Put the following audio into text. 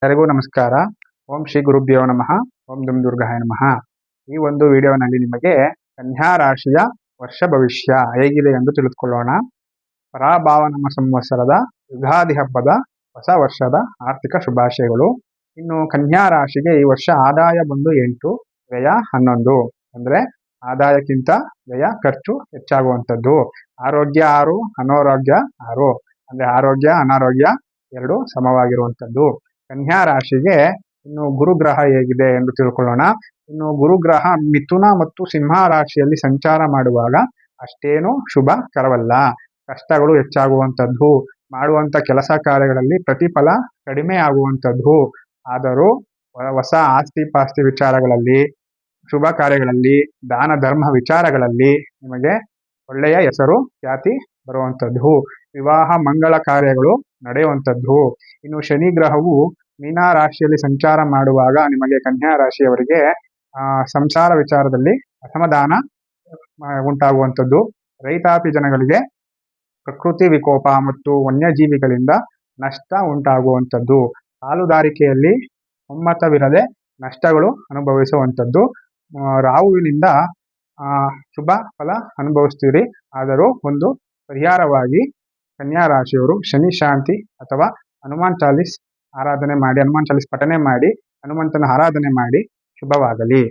ಎಲ್ಲರಿಗೂ ನಮಸ್ಕಾರ. ಓಂ ಶ್ರೀ ಗುರುಭ್ಯೋ ನಮಃ. ಓಂ ದುಂ ದುರ್ಗಾಯ ನಮಃ. ಈ ಒಂದು ವಿಡಿಯೋನಲ್ಲಿ ನಿಮಗೆ ಕನ್ಯಾ ರಾಶಿಯ ವರ್ಷ ಭವಿಷ್ಯ ಹೇಗಿದೆ ಎಂದು ತಿಳಿದುಕೊಳ್ಳೋಣ. ಪರಾಭಾವನಾಮ ಸಂವತ್ಸರದ ಯುಗಾದಿ ಹಬ್ಬದ ಹೊಸ ವರ್ಷದ ಆರ್ಥಿಕ ಶುಭಾಶಯಗಳು. ಇನ್ನು ಕನ್ಯಾ ರಾಶಿಗೆ ಈ ವರ್ಷ ಆದಾಯ ಬಂದು 8, ವ್ಯಯ 11. ಅಂದ್ರೆ ಆದಾಯಕ್ಕಿಂತ ವ್ಯಯ ಖರ್ಚು ಹೆಚ್ಚಾಗುವಂಥದ್ದು. ಆರೋಗ್ಯ 6, ಅನಾರೋಗ್ಯ 6. ಅಂದ್ರೆ ಆರೋಗ್ಯ ಅನಾರೋಗ್ಯ 2 ಸಮವಾಗಿರುವಂಥದ್ದು. ಕನ್ಯಾ ರಾಶಿಗೆ ಇನ್ನು ಗುರುಗ್ರಹ ಹೇಗಿದೆ ಎಂದು ತಿಳ್ಕೊಳ್ಳೋಣ. ಇನ್ನು ಗುರುಗ್ರಹ ಮಿಥುನ ಮತ್ತು ಸಿಂಹ ರಾಶಿಯಲ್ಲಿ ಸಂಚಾರ ಮಾಡುವಾಗ ಅಷ್ಟೇನು ಶುಭಕರವಲ್ಲ. ಕಷ್ಟಗಳು ಹೆಚ್ಚಾಗುವಂಥದ್ದು, ಮಾಡುವಂಥ ಕೆಲಸ ಕಾರ್ಯಗಳಲ್ಲಿ ಪ್ರತಿಫಲ ಕಡಿಮೆ ಆಗುವಂಥದ್ದು. ಆದರೂ ಹೊಸ ಆಸ್ತಿ ಪಾಸ್ತಿ ವಿಚಾರಗಳಲ್ಲಿ, ಶುಭ ಕಾರ್ಯಗಳಲ್ಲಿ, ದಾನ ಧರ್ಮ ವಿಚಾರಗಳಲ್ಲಿ ನಿಮಗೆ ಒಳ್ಳೆಯ ಹೆಸರು ಖ್ಯಾತಿ ಬರುವಂಥದ್ದು. ವಿವಾಹ ಮಂಗಳ ಕಾರ್ಯಗಳು ನಡೆಯುವಂಥದ್ದು. ಇನ್ನು ಶನಿ ಗ್ರಹವು ಮೀನಾ ರಾಶಿಯಲ್ಲಿ ಸಂಚಾರ ಮಾಡುವಾಗ ನಿಮಗೆ ಕನ್ಯಾ ರಾಶಿಯವರಿಗೆ ಸಂಸಾರ ವಿಚಾರದಲ್ಲಿ ಅಸಮಾಧಾನ ಉಂಟಾಗುವಂಥದ್ದು. ರೈತಾಪಿ ಜನಗಳಿಗೆ ಪ್ರಕೃತಿ ವಿಕೋಪ ಮತ್ತು ವನ್ಯಜೀವಿಗಳಿಂದ ನಷ್ಟ ಉಂಟಾಗುವಂಥದ್ದು. ಪಾಲುದಾರಿಕೆಯಲ್ಲಿ ಒಮ್ಮತವಿರದೆ ನಷ್ಟಗಳು ಅನುಭವಿಸುವಂಥದ್ದು. ರಾಹುವಿನಿಂದ ಶುಭ ಫಲ ಅನುಭವಿಸ್ತೀರಿ. ಆದರೂ ಒಂದು ಪರಿಹಾರವಾಗಿ ಕನ್ಯಾ ರಾಶಿಯವರು ಶನಿ ಶಾಂತಿ ಅಥವಾ ಹನುಮಾನ್ ಚಾಲೀಸ್ ಆರಾಧನೆ ಮಾಡಿ, ಹನುಮಾನ್ ಚಾಲೀಸ್ ಪಠನೆ ಮಾಡಿ, ಹನುಮಂತನ ಆರಾಧನೆ ಮಾಡಿ. ಶುಭವಾಗಲಿ.